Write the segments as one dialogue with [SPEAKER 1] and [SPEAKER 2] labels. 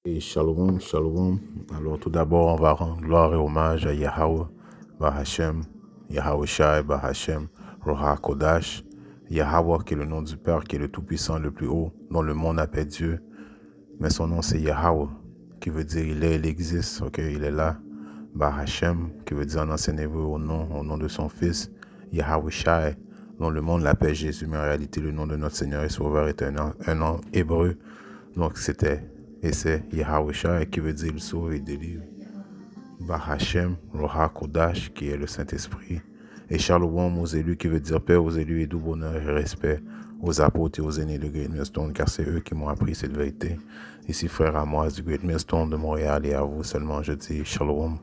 [SPEAKER 1] Et shalom, shalom. Alors tout d'abord, on va rendre gloire et hommage à Yahweh, Bahashem, Yahweh Shai, Bahashem, Roha Kodash, Yahweh qui est le nom du Père, qui est le Tout-Puissant, le plus haut, dont le monde appelle Dieu. Mais son nom c'est Yahweh, qui veut dire il est, il existe, ok, il est là. Bahashem, qui veut dire en ancien hébreu au nom de son Fils, Yahweh Shai, dont le monde l'appelle Jésus, mais en réalité le nom de notre Seigneur et Sauveur est un nom hébreu. Donc c'était et c'est Yahweh qui veut dire il sauve et délivre. Bahashem, Roha Kodash qui est le Saint-Esprit. Et Shalom aux élus qui veut dire paix aux élus et doux bonheur et respect aux apôtres et aux aînés de Great Millstone car c'est eux qui m'ont appris cette vérité. Ici frère Amos du Great Millstone de Montréal et à vous seulement je dis Shalom.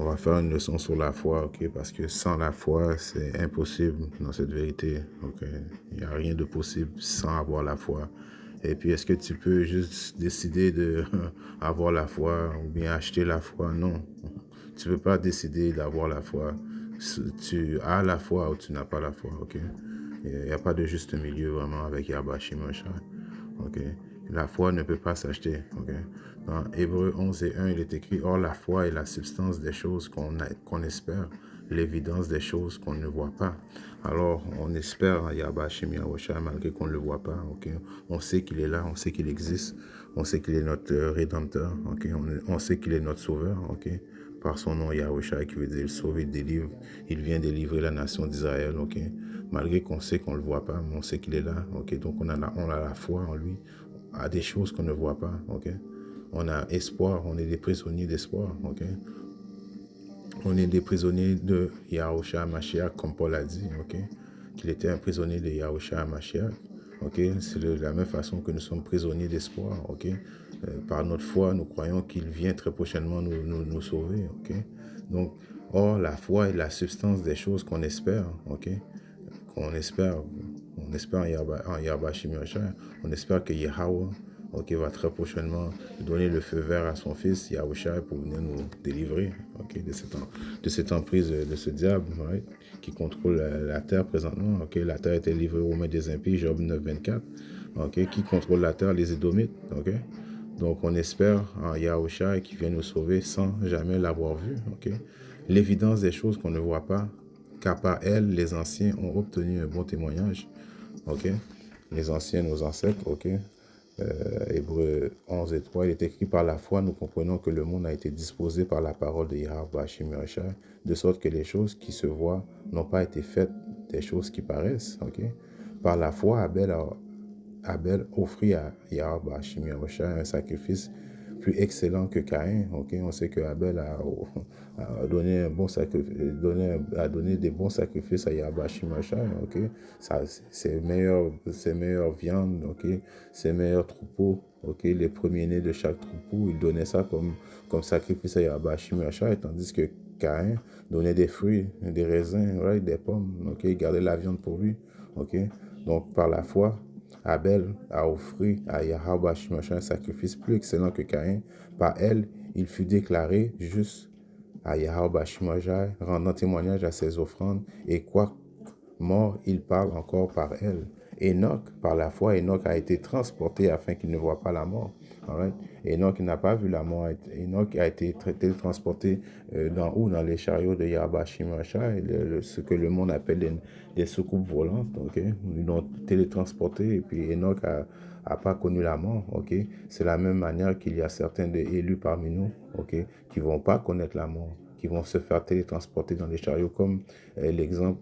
[SPEAKER 1] On va faire une leçon sur la foi, ok? Parce que sans la foi, c'est impossible dans cette vérité, ok? Il n'y a rien de possible sans avoir la foi. Et puis, est-ce que tu peux juste décider de avoir la foi ou bien acheter la foi? Non. Tu ne peux pas décider d'avoir la foi. Tu as la foi ou tu n'as pas la foi, ok? Il n'y a pas de juste milieu vraiment avec Yahba Shimosha. Ok. La foi ne peut pas s'acheter. Ok. Dans Hébreux 11 et 1, il est écrit, or la foi est la substance des choses qu'on espère, l'évidence des choses qu'on ne voit pas. Alors, on espère Yahba Shem Yahushua malgré qu'on ne le voit pas. Ok. On sait qu'il est là, on sait qu'il existe, on sait qu'il est notre rédempteur. Ok. On sait qu'il est notre sauveur. Ok. Par son nom Yahushua qui veut dire il sauve, il délivre. Il vient délivrer la nation d'Israël. Ok. Malgré qu'on sait qu'on ne le voit pas, mais on sait qu'il est là. Ok. Donc on a la foi en lui à des choses qu'on ne voit pas. Ok. On a espoir, on est des prisonniers d'espoir. Ok. On est des prisonniers de Yahushua HaMashiach, comme Paul a dit, ok, qu'il était un prisonnier de Yahushua HaMashiach. Ok, c'est de la même façon que nous sommes prisonniers d'espoir. Ok, par notre foi, nous croyons qu'il vient très prochainement nous sauver. Ok, donc, or, la foi est la substance des choses qu'on espère. Ok, qu'on espère. On espère en Yahba Shimioshai. On espère que Yahweh, ok, va très prochainement donner le feu vert à son fils Yahushua pour venir nous délivrer, ok, de cette emprise de ce diable, right, qui contrôle la terre présentement. Ok, la terre était livrée aux mains des impies, Job 9, 24. Ok, qui contrôle la terre? Les Édomites. Ok, donc on espère en Yahushua qui vient nous sauver sans jamais l'avoir vu. Ok, l'évidence des choses qu'on ne voit pas, car par elle, les anciens ont obtenu un bon témoignage. Ok, les anciens, nos ancêtres. Ok, Hébreux 11 et 3, il est écrit par la foi, nous comprenons que le monde a été disposé par la parole de Yahweh Hashim Yahshua, de sorte que les choses qui se voient n'ont pas été faites des choses qui paraissent. Ok, par la foi, Abel offrit à Yahweh Hashim Yahshua un sacrifice plus excellent que Caïn. Ok, on sait que Abel a donné un bon sacrifice, a donné des bons sacrifices à Yahweh Hashim Yahshua. Ok, ça, ses meilleures viandes. Ok, ses meilleurs troupeaux. Ok, les premiers-nés de chaque troupeau, il donnait ça comme sacrifice à Yahweh Hashim Yahshua, tandis que Caïn donnait des fruits, des raisins, right, des pommes. Ok, il gardait la viande pour lui. Ok, donc par la foi, Abel a offert à Yahweh un sacrifice plus excellent que Caïn. Par elle, il fut déclaré juste à Yahweh rendant témoignage à ses offrandes, et quoi mort, il parle encore par elle. Enoch, par la foi, Enoch a été transporté afin qu'il ne voie pas la mort. Right? Enoch n'a pas vu la mort. Enoch a été transporté dans les chariots de Yahweh Shimasha, ce que le monde appelle des soucoupes volantes. Okay? Ils l'ont télétransporté et puis Enoch a pas connu la mort. Okay? C'est la même manière qu'il y a certains élus parmi nous, okay, qui vont pas connaître la mort, qui vont se faire télétransporter dans les chariots, comme l'exemple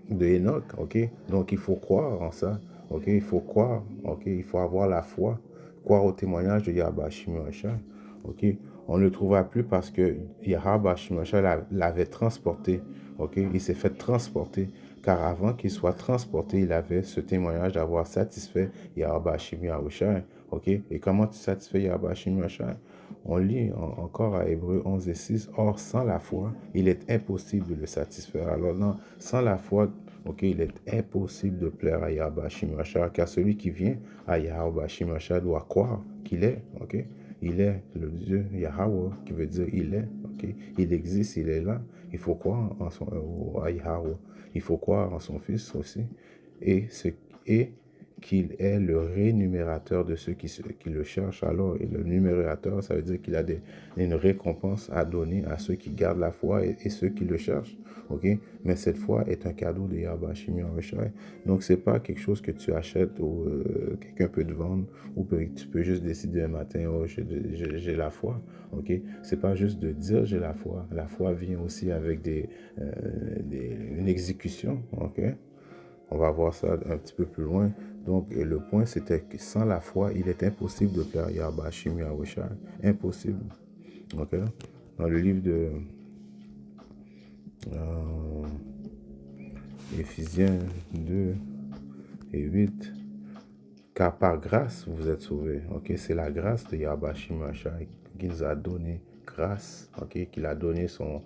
[SPEAKER 1] de Enoch, ok? Donc il faut croire en ça, ok? Il faut croire, ok? Il faut avoir la foi, croire au témoignage de Yahweh Shimosha, ok? On ne le trouvera plus parce que Yahweh Shimosha l'avait transporté, ok? Il s'est fait transporter, car avant qu'il soit transporté, il avait ce témoignage d'avoir satisfait Yahweh Shimosha, ok? Et comment tu satisfais Yahweh Shimosha? On lit encore à Hébreux 11 et 6, or sans la foi, il est impossible de le satisfaire. Alors non, sans la foi, ok, il est impossible de plaire à Yahweh Shimosha, car celui qui vient à Yahweh Shimosha doit croire qu'il est, ok? Il est le Dieu Yahweh, qui veut dire il est, ok? Il existe, il est là. Il faut croire à Yahweh. Il faut croire en son Fils aussi. Et, et qu'il est le rémunérateur de ceux qui le cherchent. Alors, et le numérateur, ça veut dire qu'il a une récompense à donner à ceux qui gardent la foi et ceux qui le cherchent. Ok? Mais cette foi est un cadeau de Yahweh Hashem Yahweh Shai. Donc, c'est pas quelque chose que tu achètes ou quelqu'un peut te vendre ou tu peux juste décider un matin, oh, j'ai la foi. Ok? C'est pas juste de dire j'ai la foi. La foi vient aussi avec une exécution. Ok? On va voir ça un petit peu plus loin. Donc, le point, c'était que sans la foi, il est impossible de plaire Yahweh Hashem Yahweh Shai. Impossible. Ok? Dans le livre de euh, Éphésiens 2 et 8, car par grâce, vous êtes sauvés. Ok? C'est la grâce de Yahweh Hashem Yahweh Shai qui nous a donné grâce. Ok? Qu'il a donné son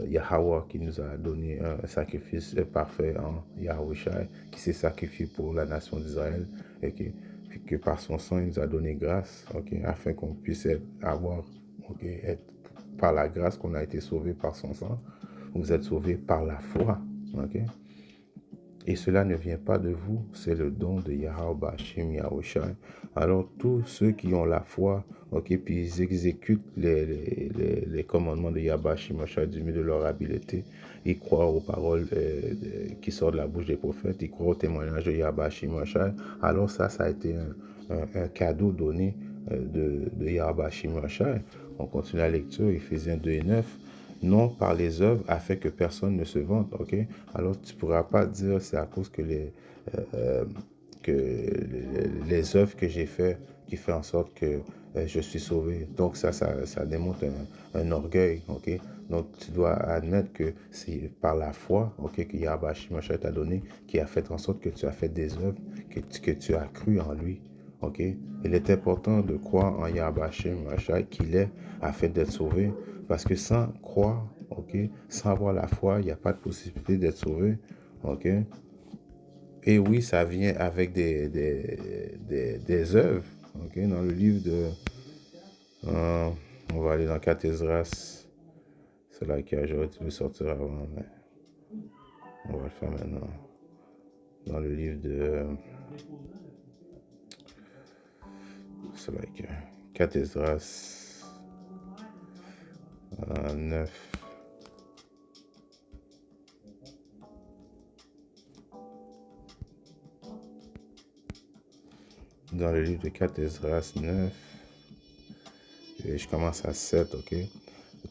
[SPEAKER 1] Yahweh qui nous a donné un sacrifice parfait en Yahweh Shai, qui s'est sacrifié pour la nation d'Israël, et que par son sang, il nous a donné grâce, afin qu'on puisse être par la grâce qu'on a été sauvé par son sang. Vous êtes sauvés par la foi. Et cela ne vient pas de vous, c'est le don de Yahweh Hashem Yahweh Shai. Alors tous ceux qui ont la foi, puis ils exécutent les commandements de Yahweh Hashem Yahweh Shai du mieux de leur habileté. Ils croient aux paroles qui sortent de la bouche des prophètes, ils croient au témoignage de Yahweh Hashem Yahweh Shai. Alors ça a été un cadeau donné de Yahweh Hashem Yahweh Shai. On continue la lecture, Éphésiens 2 et 9. Non par les œuvres afin que personne ne se vante. Ok? Alors tu ne pourras pas dire c'est à cause que les œuvres que j'ai fait qui fait en sorte que je suis sauvé. Donc ça démontre un orgueil. Ok? Donc tu dois admettre que c'est par la foi, que Yahweh Hashem t'a donné, qui a fait en sorte que tu as fait des œuvres, que tu as cru en lui. Ok? Il est important de croire en Yahweh Hashem qu'il est afin d'être sauvé. Parce que sans croire, sans avoir la foi, il n'y a pas de possibilité d'être sauvé. Et oui, ça vient avec des œuvres. Dans le livre de... on va aller dans 4 Esdras. C'est là que j'aurais dû sortir avant, mais on va le faire maintenant. Dans le livre de... c'est là que 4 Esdras 9. Dans le livre de 4 Esdras 9, et je commence à 7,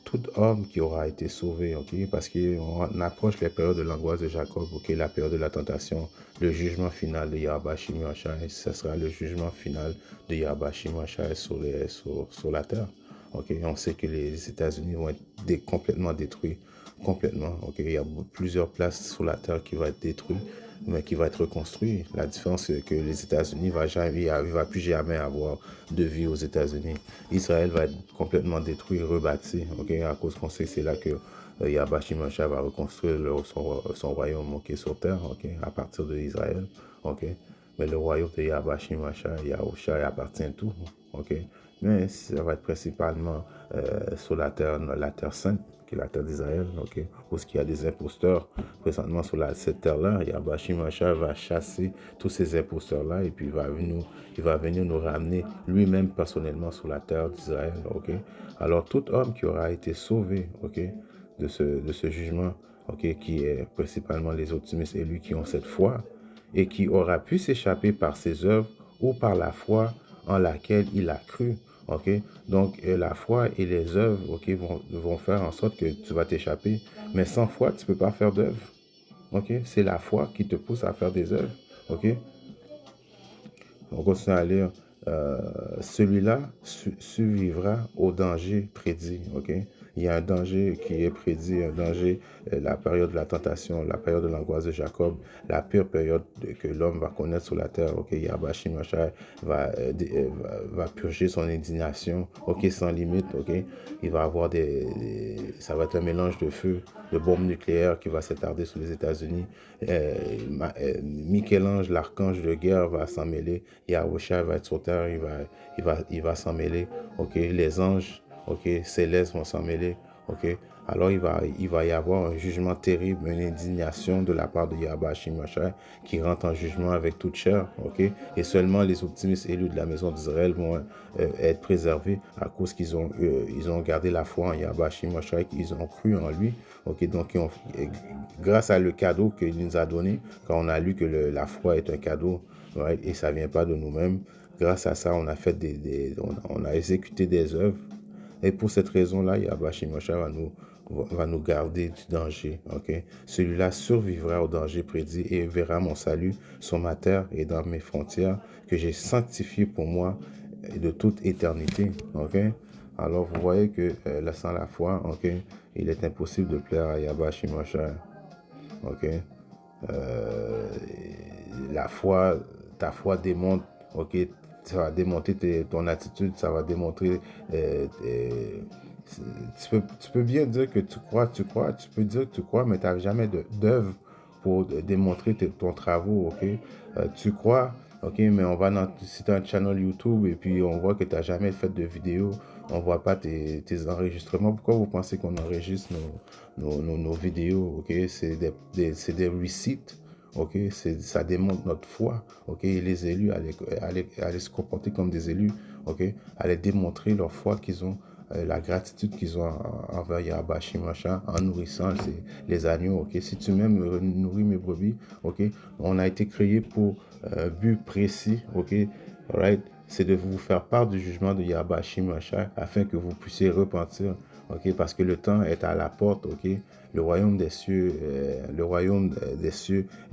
[SPEAKER 1] tout homme qui aura été sauvé, parce qu'on approche les périodes de l'angoisse de Jacob, la période de la tentation, le jugement final de Yahweh Hashem Yahweh Shai, ce sera le jugement final de Yahweh Hashem Yahweh Shai sur la terre. On sait que les États-Unis vont être complètement détruits, complètement. Il y a plusieurs places sur la terre qui vont être détruites, mais qui va être reconstruit. La différence, c'est que les États-Unis ne va plus jamais avoir de vie aux États-Unis. Israël va être complètement détruit, rebâti, à cause qu'on sait que c'est là que Yahweh Hashem Yahweh Shai va reconstruire son royaume, sur terre, à partir de Israël, Mais le royaume de Yahweh Hashem Yahweh Shai appartient tout, Mais ça va être principalement sur la terre sainte, qui est la terre d'Israël, où il y a des imposteurs présentement sur cette terre-là. Yahweh Hashem Yahweh Shai va chasser tous ces imposteurs-là et puis il va venir nous ramener lui-même personnellement sur la terre d'Israël. Alors tout homme qui aura été sauvé de ce jugement, qui est principalement les optimistes élus qui ont cette foi et qui aura pu s'échapper par ses œuvres ou par la foi en laquelle il a cru. Donc la foi et les œuvres vont faire en sorte que tu vas t'échapper. Mais sans foi, tu ne peux pas faire d'œuvre. C'est la foi qui te pousse à faire des œuvres. On continue à lire. Celui-là survivra au danger prédit. Il y a un danger qui est prédit, un danger, la période de la tentation, la période de l'angoisse de Jacob, la pire période que l'homme va connaître sur la terre. Yahweh Hashem Yahweh Shai va purger son indignation, sans limite. Il va avoir ça va être un mélange de feu, de bombes nucléaires qui va s'attarder sur les États-Unis. Michel-Ange, l'archange de guerre, va s'en mêler. Yahweh Shai va être sur terre, il va s'en mêler. Les anges célestes vont s'en mêler. ok, alors il va y avoir un jugement terrible, une indignation de la part de Yahweh Hashem Mashai qui rentre en jugement avec toute chair, ok, et seulement les optimistes élus de la maison d'Israël vont être préservés à cause ils ont gardé la foi en Yahweh Hashem Mashai, ils ont cru en lui, ok, donc grâce à le cadeau qu'il nous a donné, quand on a lu que la foi est un cadeau, right, et ça vient pas de nous-mêmes, grâce à ça, on a fait on a exécuté des œuvres. Et pour cette raison-là, Yahweh Shimosha va nous garder du danger. Okay? Celui-là survivra au danger prédit et verra mon salut sur ma terre et dans mes frontières que j'ai sanctifié pour moi de toute éternité. Okay? Alors vous voyez que sans la foi, okay, il est impossible de plaire à Yahweh Shimosha. Okay? La foi, ta foi démontre, ok, ça va démontrer ton attitude, ça va démontrer, tu peux bien dire que tu crois, tu peux dire que tu crois, mais tu n'as jamais d'œuvre pour démontrer ton travaux, ok, tu crois, ok, mais on va si tu as un channel YouTube et puis on voit que tu n'as jamais fait de vidéo, on voit pas tes enregistrements. Pourquoi vous pensez qu'on enregistre nos vidéos, ok, c'est des receipts. Ok, ça démontre notre foi. Ok, et les élus allaient se comporter comme des élus. Ok, allaient démontrer leur foi qu'ils ont, la gratitude qu'ils ont envers Yahweh Shimosha en nourrissant les agneaux. Ok, si tu m'aimes, nourris mes brebis. Ok, on a été créé pour un but précis. Ok, alright, c'est de vous faire part du jugement de Yahweh Shimosha afin que vous puissiez repentir. Ok, parce que le temps est à la porte. Ok, le royaume des cieux,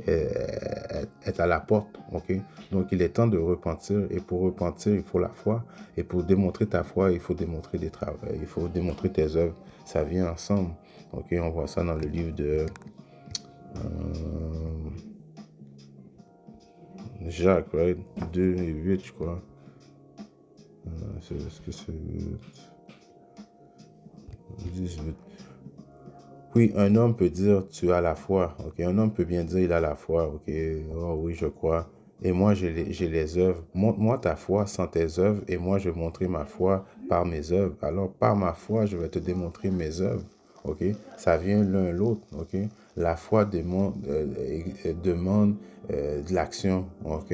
[SPEAKER 1] est à la porte. Ok, donc il est temps de repentir, et pour repentir, il faut la foi, et pour démontrer ta foi, il faut démontrer il faut démontrer tes œuvres. Ça vient ensemble. Ok, on voit ça dans le livre de Jacques, right? 2 et 8, je crois. Est-ce que c'est 18? Oui, un homme peut dire tu as la foi. Ok, un homme peut bien dire il a la foi. Ok, oh oui, je crois. Et moi, j'ai les œuvres. Montre-moi ta foi sans tes œuvres, et moi, je vais montrer ma foi par mes œuvres. Alors, par ma foi, je vais te démontrer mes œuvres. Ok, ça vient l'un l'autre. Ok, la foi demande de l'action. Ok,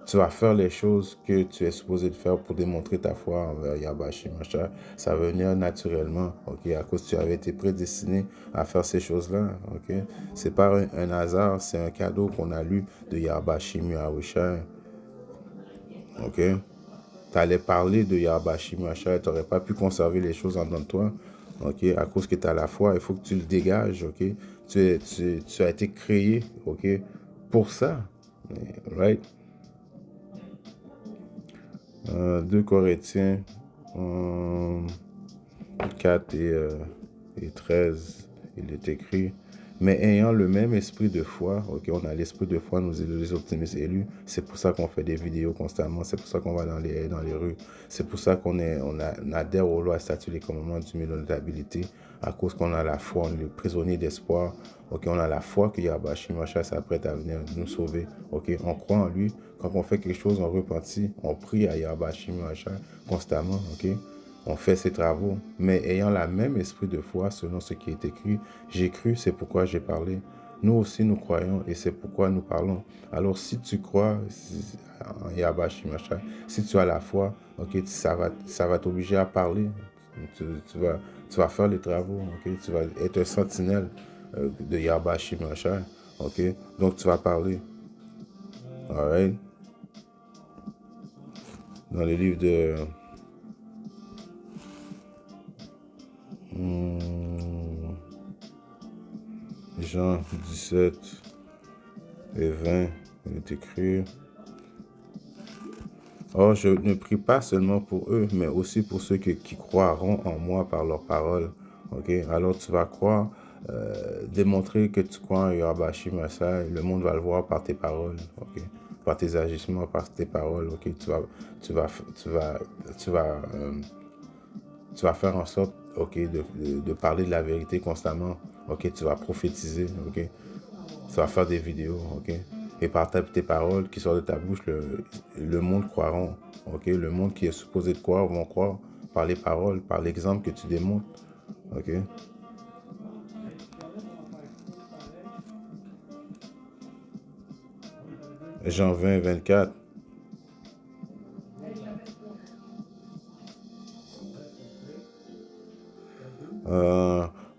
[SPEAKER 1] tu vas faire les choses que tu es supposé de faire pour démontrer ta foi envers Yahweh Shimosha. Ça va venir naturellement, ok, à cause que tu avais été prédestiné à faire ces choses-là, ok. C'est pas un hasard, c'est un cadeau qu'on a lu de Yahweh Shimosha, ok. Tu allais parler de Yahweh Shimosha, tu n'aurais pas pu conserver les choses en dedans de toi, ok, à cause que tu as la foi, il faut que tu le dégages, ok. Tu as été créé, ok, pour ça, right. 2 Corinthiens 4 et 13, il est écrit: mais ayant le même esprit de foi, ok, on a l'esprit de foi, nous les optimistes élus, c'est pour ça qu'on fait des vidéos constamment, c'est pour ça qu'on va dans les rues, c'est pour ça on adhère aux lois, statuts, les commandements du milieu de notabilité, à cause qu'on a la foi, on est prisonnier d'espoir, ok, on a la foi que Yahweh Shimosha s'apprête à venir nous sauver, ok, on croit en lui, quand on fait quelque chose, on repentit, on prie à Yahweh Shimosha constamment, ok. On fait ses travaux, mais ayant la même esprit de foi, selon ce qui est écrit, j'ai cru, c'est pourquoi j'ai parlé. Nous aussi, nous croyons, et c'est pourquoi nous parlons. Alors, si tu crois en Yahweh Shimosha, si tu as la foi, ok, ça va t'obliger à parler. Tu vas faire les travaux, ok, tu vas être un sentinelle de Yahweh Shimosha, ok, donc tu vas parler. Alright. Dans le livre de Jean 17 et 20, il est écrit: or, je ne prie pas seulement pour eux, mais aussi pour ceux qui croiront en moi par leurs paroles. Ok, alors tu vas croire, démontrer que tu crois en Yahweh Shimosha, le monde va le voir par tes paroles. Ok, par tes agissements, par tes paroles. Ok, tu vas faire en sorte, ok, de parler de la vérité constamment. Ok, tu vas prophétiser. Ok, tu vas faire des vidéos, ok. Et par tes paroles qui sortent de ta bouche, le monde croiront, ok. Le monde qui est supposé de croire vont croire par les paroles, par l'exemple que tu démontres, OK? Jean 20, 24.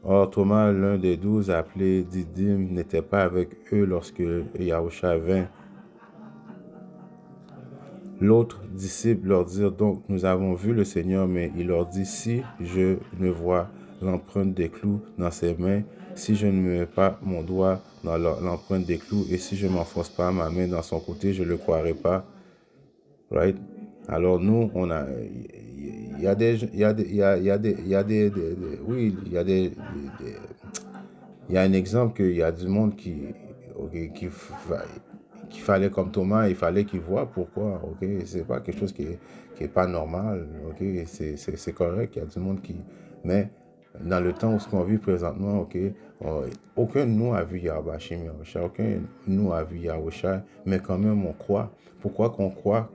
[SPEAKER 1] Or, Thomas, l'un des 12, appelé Didyme, n'était pas avec eux lorsque Yahusha vint. L'autre disciple leur dit donc, nous avons vu le Seigneur, mais il leur dit, si je ne vois l'empreinte des clous dans ses mains, si je ne mets pas mon doigt dans l'empreinte des clous, et si je ne m'enfonce pas ma main dans son côté, je ne le croirai pas. Right? Alors nous, on a, il y a des, il y a des, il y a, il y a des, il y a oui, il y a il y a un exemple qu'il y a du monde ok, qu'il fallait comme Thomas, il fallait qu'il voit pourquoi, ok, c'est pas quelque chose qui est pas normal, ok, c'est correct, il y a du monde qui, mais dans le temps où ce qu'on vit présentement, ok, aucun de nous a vu Yahweh Yahusha, aucun de nous a vu Yahusha, mais quand même on croit. Pourquoi qu'on croit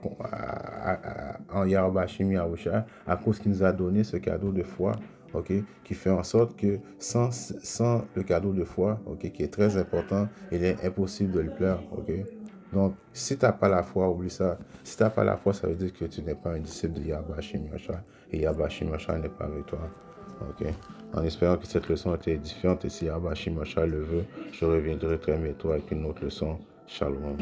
[SPEAKER 1] en Yahweh Yahusha? À cause qu'il nous a donné ce cadeau de foi, ok, qui fait en sorte que sans le cadeau de foi, ok, qui est très important, il est impossible de le plaire, ok. Donc, si tu n'as pas la foi, oublie ça. Si tu n'as pas la foi, ça veut dire que tu n'es pas un disciple de Yahweh Yahusha, et Yahweh Yahusha n'est pas avec toi, ok. En espérant que cette leçon était édifiante, et si Yahweh Yahusha le veut, je reviendrai très bientôt avec une autre leçon. Shalom.